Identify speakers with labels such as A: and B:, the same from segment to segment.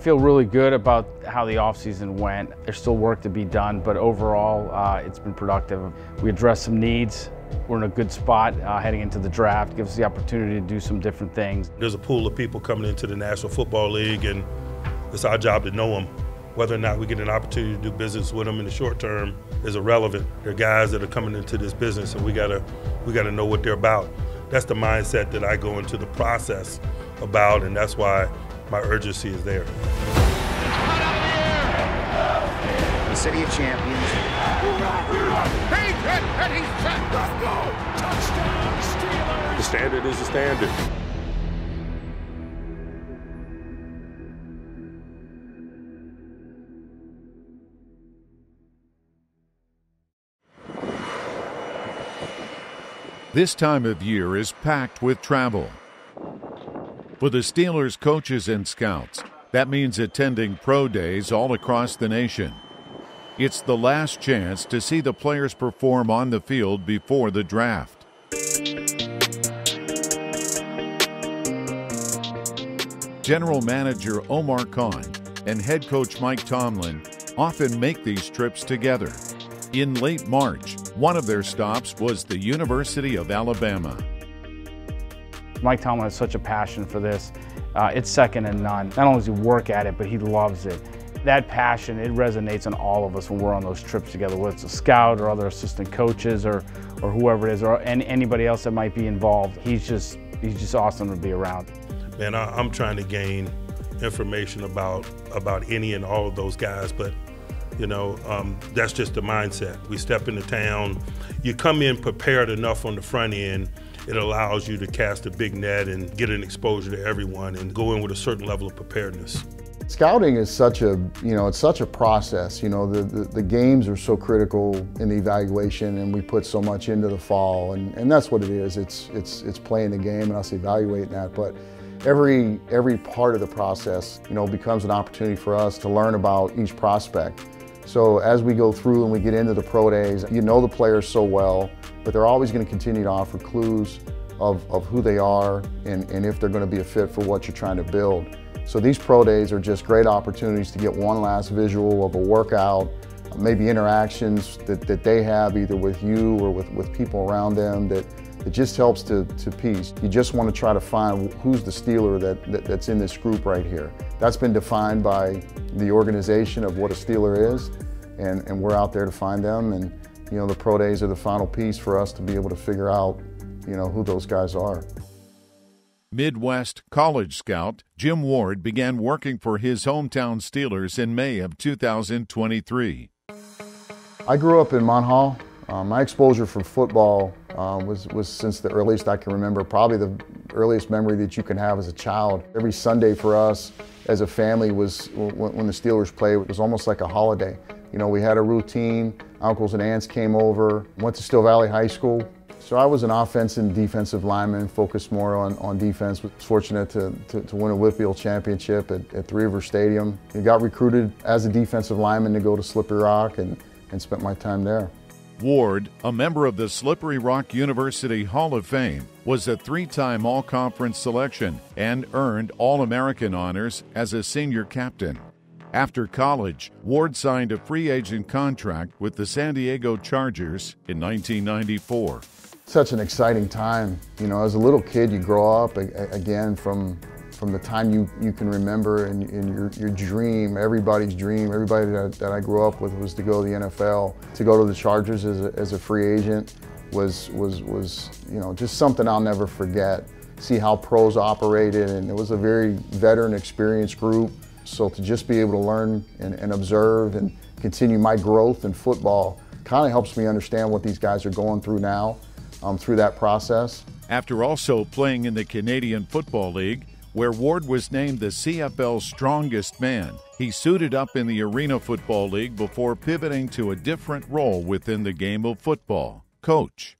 A: feel really good about how the offseason went. There's still work to be done, but overall, it's been productive. We addressed some needs. We're in a good spot heading into the draft. Gives us the opportunity to do some different things.
B: There's a pool of people coming into the National Football League, and it's our job to know them. Whether or not we get an opportunity to do business with them in the short term is irrelevant. They're guys that are coming into this business, and we gotta know what they're about. That's the mindset that I go into the process about, and that's why my urgency is there.
C: The City of Champions.
D: He's hit and he's set. Let's go! Touchdown, Steelers!
E: The standard is the standard.
F: This time of year is packed with travel. For the Steelers coaches and scouts, that means attending pro days all across the nation. It's the last chance to see the players perform on the field before the draft. General Manager Omar and head coach Mike Tomlin often make these trips together. In late March, one of their stops was the University of Alabama.
A: Mike Tomlin has such a passion for this. It's second to none. Not only does he work at it, but he loves it. That passion, it resonates on all of us when we're on those trips together, whether it's a scout or other assistant coaches or whoever it is, or anybody else that might be involved. He's just awesome to be around.
B: Man, I'm trying to gain information about any and all of those guys, but that's just the mindset. We step into town, you come in prepared enough on the front end, it allows you to cast a big net and get an exposure to everyone and go in with a certain level of preparedness.
G: Scouting is such a, it's such a process. The games are so critical in the evaluation, and we put so much into the fall, and that's what it is. It's playing the game and us evaluating that. But every part of the process, becomes an opportunity for us to learn about each prospect. So as we go through and we get into the pro days, the players so well, but they're always going to continue to offer clues of who they are and if they're going to be a fit for what you're trying to build. So these pro days are just great opportunities to get one last visual of a workout, maybe interactions that they have either with you or with people around them that it just helps to piece. You just want to try to find who's the Steeler that's in this group right here. That's been defined by the organization of what a Steeler is, and we're out there to find them. And the pro days are the final piece for us to be able to figure out, who those guys are.
F: Midwest college scout Jim Ward began working for his hometown Steelers in May of 2023.
G: I grew up in Mount Hall. My exposure for football was since the earliest I can remember, probably the earliest memory that you can have as a child. Every Sunday for us as a family was, when the Steelers played, it was almost like a holiday. We had a routine. Uncles and aunts came over, went to Still Valley High School. So I was an offensive and defensive lineman, focused more on defense. Was fortunate to win a Whitfield championship at Three River Stadium. I got recruited as a defensive lineman to go to Slippery Rock and spent my time there.
F: Ward, a member of the Slippery Rock University Hall of Fame, was a three-time All-Conference selection and earned All-American honors as a senior captain. After college, Ward signed a free agent contract with the San Diego Chargers in 1994.
G: Such an exciting time. As a little kid, you grow up again from the time you can remember, and your dream, everybody's dream, everybody that I grew up with was to go to the NFL. To go to the Chargers as a free agent was just something I'll never forget. See how pros operated, and it was a very veteran, experienced group. So to just be able to learn and observe and continue my growth in football kind of helps me understand what these guys are going through now through that process.
F: After also playing in the Canadian Football League, where Ward was named the CFL's strongest man, he suited up in the Arena Football League before pivoting to a different role within the game of football, coach.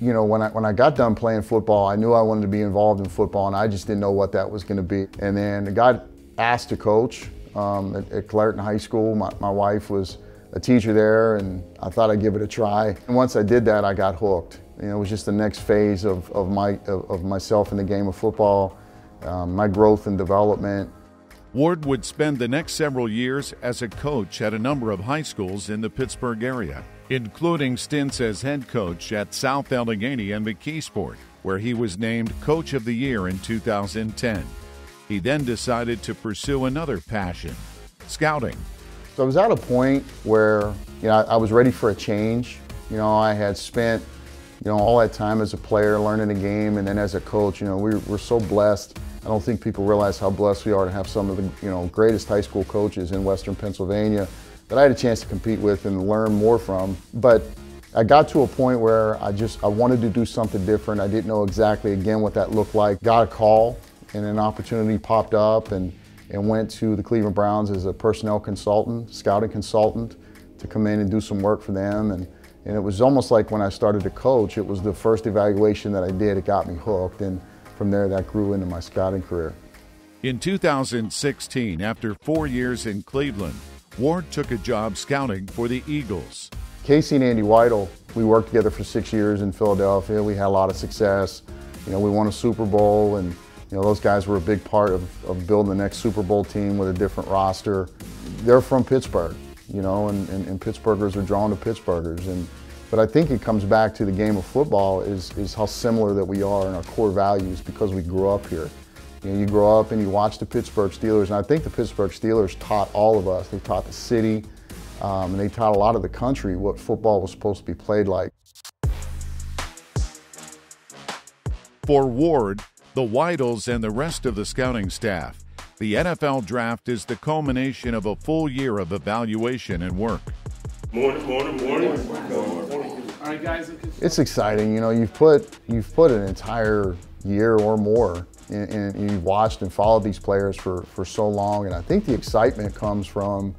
G: When I got done playing football, I knew I wanted to be involved in football, and I just didn't know what that was going to be. And then I got asked to coach at Clarendon High School. My wife was a teacher there, and I thought I'd give it a try. And once I did that, I got hooked. It was just the next phase of myself in the game of football, my growth and development.
F: Ward would spend the next several years as a coach at a number of high schools in the Pittsburgh area, including stints as head coach at South Allegheny and McKeesport, where he was named Coach of the Year in 2010. He then decided to pursue another passion, scouting.
G: So I was at a point where, I was ready for a change. I had spent, all that time as a player learning the game, and then as a coach, we're so blessed. I don't think people realize how blessed we are to have some of the, greatest high school coaches in Western Pennsylvania that I had a chance to compete with and learn more from. But I got to a point where I wanted to do something different. I didn't know exactly, again, what that looked like. Got a call, and an opportunity popped up, and went to the Cleveland Browns as a personnel consultant, scouting consultant, to come in and do some work for them. And it was almost like when I started to coach, it was the first evaluation that I did, it got me hooked, and from there that grew into my scouting career.
F: In 2016, after 4 years in Cleveland, Ward took a job scouting for the Eagles.
G: Casey and Andy Weidel, we worked together for 6 years in Philadelphia. We had a lot of success. We won a Super Bowl, and those guys were a big part of building the next Super Bowl team with a different roster. They're from Pittsburgh, and Pittsburghers are drawn to Pittsburghers. But I think it comes back to the game of football is how similar that we are in our core values because we grew up here. You grow up and you watch the Pittsburgh Steelers, and I think the Pittsburgh Steelers taught all of us. They taught the city, and they taught a lot of the country what football was supposed to be played like.
F: For Ward, the Weidels, and the rest of the scouting staff, the NFL Draft is the culmination of a full year of evaluation and work.
B: Morning.
A: All right, guys.
G: It's exciting. You've put an entire year or more, and you've watched and followed these players for so long. And I think the excitement comes from,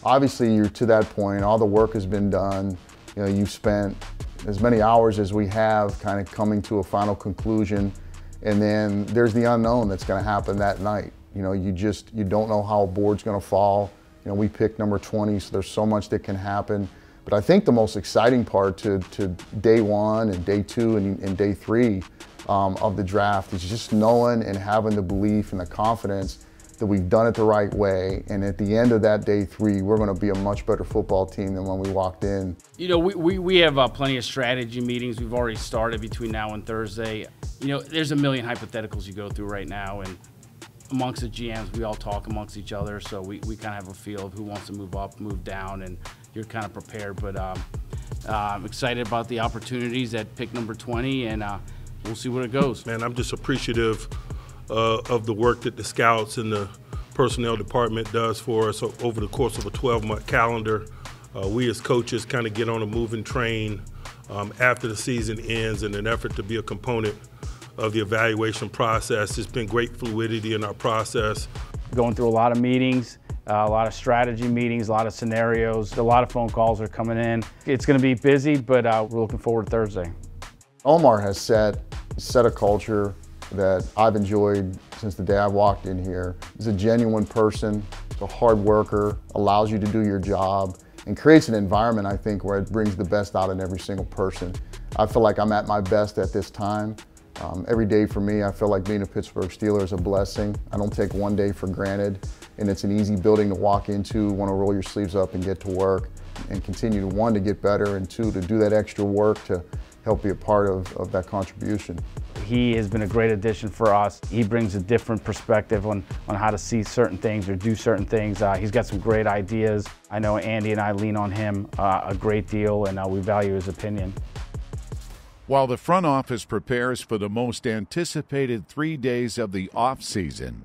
G: obviously, you're to that point. All the work has been done. You've spent as many hours as we have, kind of coming to a final conclusion. And then there's the unknown that's going to happen that night. You don't know how a board's going to fall. We picked number 20, so there's so much that can happen. But I think the most exciting part to day one and day two and day three of the draft is just knowing and having the belief and the confidence that we've done it the right way. And at the end of that day three, we're going to be a much better football team than when we walked in.
E: We have plenty of strategy meetings. We've already started between now and Thursday. There's a million hypotheticals you go through right now, and amongst the GMs, we all talk amongst each other, so we kind of have a feel of who wants to move up, move down, and you're kind of prepared. But I'm excited about the opportunities at pick number 20, and we'll see where it goes.
B: Man, I'm just appreciative of the work that the scouts and the personnel department does for us over the course of a 12-month calendar. We as coaches kind of get on a moving train after the season ends in an effort to be a component of the evaluation process. There's been great fluidity in our process.
A: Going through a lot of meetings, a lot of strategy meetings, a lot of scenarios, a lot of phone calls are coming in. It's going to be busy, but we're looking forward to Thursday.
G: Omar has set a culture that I've enjoyed since the day I walked in here. He's a genuine person, he's a hard worker, allows you to do your job, and creates an environment, I think, where it brings the best out in every single person. I feel like I'm at my best at this time. Every day for me, I feel like being a Pittsburgh Steeler is a blessing. I don't take one day for granted, and it's an easy building to walk into, want to roll your sleeves up and get to work and continue to, one, to get better, and two, to do that extra work to help be a part of that contribution.
A: He has been a great addition for us. He brings a different perspective on how to see certain things or do certain things. He's got some great ideas. I know Andy and I lean on him a great deal, and we value his opinion.
F: While the front office prepares for the most anticipated 3 days of the off-season,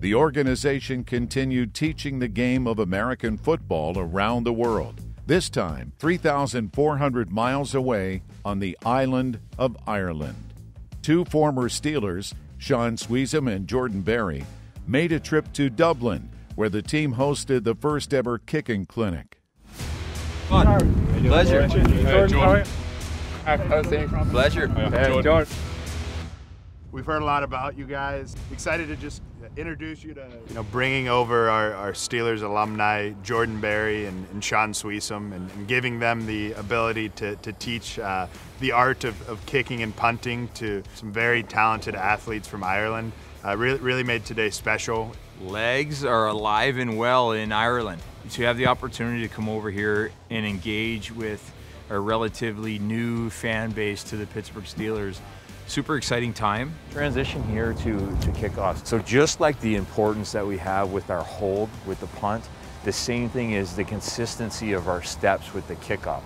F: the organization continued teaching the game of American football around the world, this time 3,400 miles away on the island of Ireland. Two former Steelers, Sean Sweezum and Jordan Berry, made a trip to Dublin, where the team hosted the first-ever kicking clinic.
H: Pleasure.
I: Jordan.
H: Pleasure.
I: George. We've heard a lot about you guys. Excited to just introduce you to bringing over our Steelers alumni, Jordan Berry and Sean Sweezum, and giving them the ability to teach the art of kicking and punting to some very talented athletes from Ireland. really made today special.
H: Legs are alive and well in Ireland. To have the opportunity to come over here and engage with a relatively new fan base to the Pittsburgh Steelers, super exciting time.
J: Transition here to kickoff. So just like the importance that we have with our hold with the punt, the same thing is the consistency of our steps with the kickoff,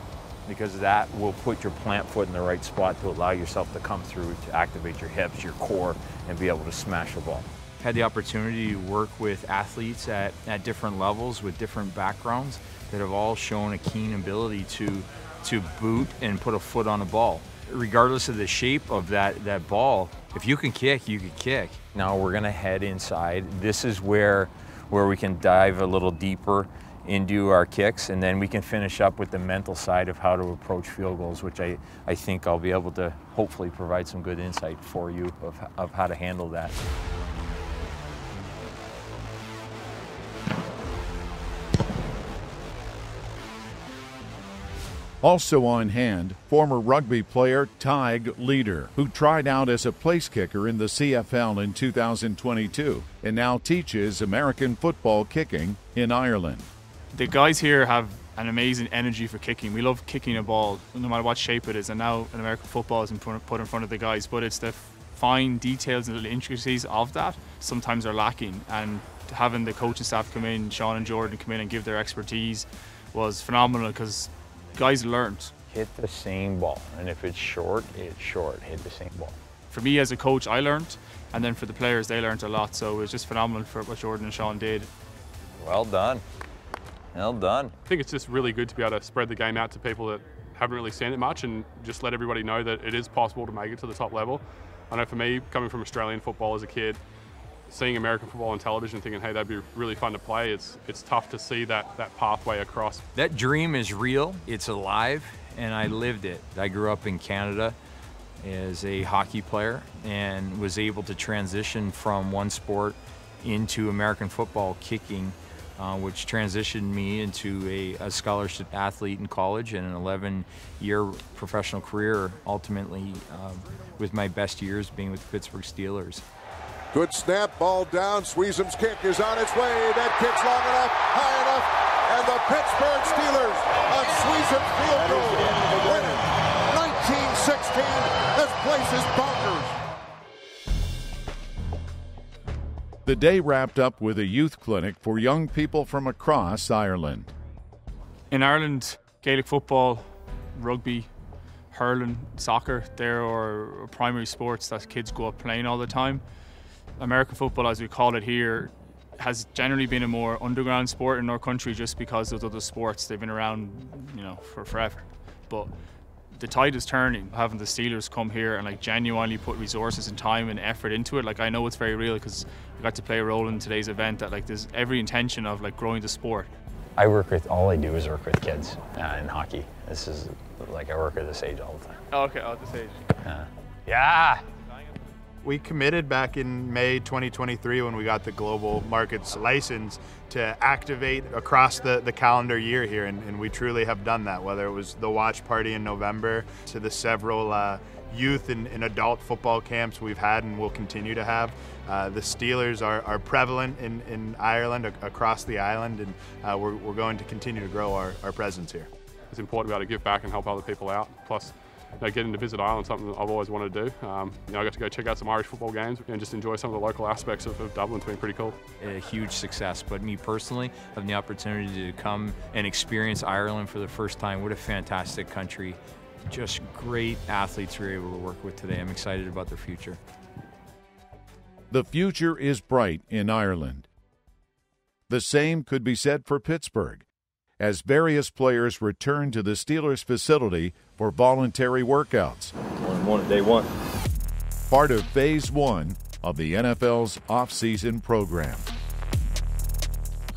J: because that will put your plant foot in the right spot to allow yourself to come through, to activate your hips, your core, and be able to smash the ball.
H: Had the opportunity to work with athletes at different levels with different backgrounds that have all shown a keen ability to boot and put a foot on a ball. Regardless of the shape of that ball, if you can kick, you can kick.
J: Now we're gonna head inside. This is where we can dive a little deeper into our kicks, and then we can finish up with the mental side of how to approach field goals, which I think I'll be able to hopefully provide some good insight for you of how to handle that.
F: Also on hand, former rugby player Tig Leader, who tried out as a place kicker in the CFL in 2022 and now teaches American football kicking in Ireland.
K: The guys here have an amazing energy for kicking. We love kicking a ball, no matter what shape it is, and now in American football is put in front of the guys, but it's the fine details and the intricacies of that sometimes are lacking, and having the coaching staff come in, Sean and Jordan come in and give their expertise was phenomenal, because guys learned.
J: Hit the same ball, and if it's short, it's short. Hit the same ball.
K: For me as a coach, I learned, and then for the players, they learned a lot, so it was just phenomenal for what Jordan and Sean did.
J: Well done. Well done.
L: I think it's just really good to be able to spread the game out to people that haven't really seen it much, and just let everybody know that it is possible to make it to the top level. I know for me, coming from Australian football as a kid, seeing American football on television thinking, hey, that'd be really fun to play, it's tough to see that pathway across.
H: That dream is real, it's alive, and I lived it. I grew up in Canada as a hockey player and was able to transition from one sport into American football kicking, which transitioned me into a scholarship athlete in college and an 11-year professional career, ultimately with my best years being with the Pittsburgh Steelers.
D: Good snap, ball down. Sweezum's kick is on its way. That kick's long enough, high enough, and the Pittsburgh Steelers on Sweezum's field goal win it. 19-16. This place is bonkers.
F: The day wrapped up with a youth clinic for young people from across Ireland.
K: In Ireland, Gaelic football, rugby, hurling, soccer, there are primary sports that kids go up playing all the time. American football, as we call it here, has generally been a more underground sport in our country just because of other sports. They've been around, for forever. But the tide is turning. Having the Steelers come here and genuinely put resources and time and effort into it, I know it's very real because we got to play a role in today's event. That there's every intention of growing the sport.
J: All I do is work with kids in hockey. This is I work at this age all the time.
K: Oh, okay, at this age.
J: Yeah.
I: We committed back in May 2023 when we got the global markets license to activate across the calendar year here, and we truly have done that, whether it was the watch party in November to the several youth and adult football camps we've had and will continue to have. The Steelers are prevalent in Ireland, across the island, and we're going to continue to grow our presence here.
L: It's important to be able to give back and help other people out. Plus, getting to visit Ireland, something that I've always wanted to do. I got to go check out some Irish football games and just enjoy some of the local aspects of Dublin. It's been pretty cool.
H: A huge success, but me personally, having the opportunity to come and experience Ireland for the first time, what a fantastic country. Just great athletes we're able to work with today. I'm excited about their future.
F: The future is bright in Ireland. The same could be said for Pittsburgh, as various players return to the Steelers facility for voluntary workouts.
J: One day one.
F: Part of Phase 1 of the NFL's off-season program.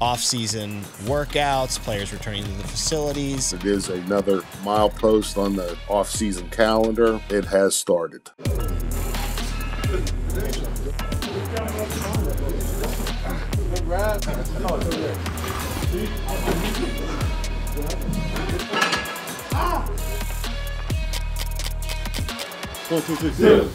M: Off-season workouts, players returning to the facilities.
N: It is another milepost on the off-season calendar. It has started.
D: One, two, three,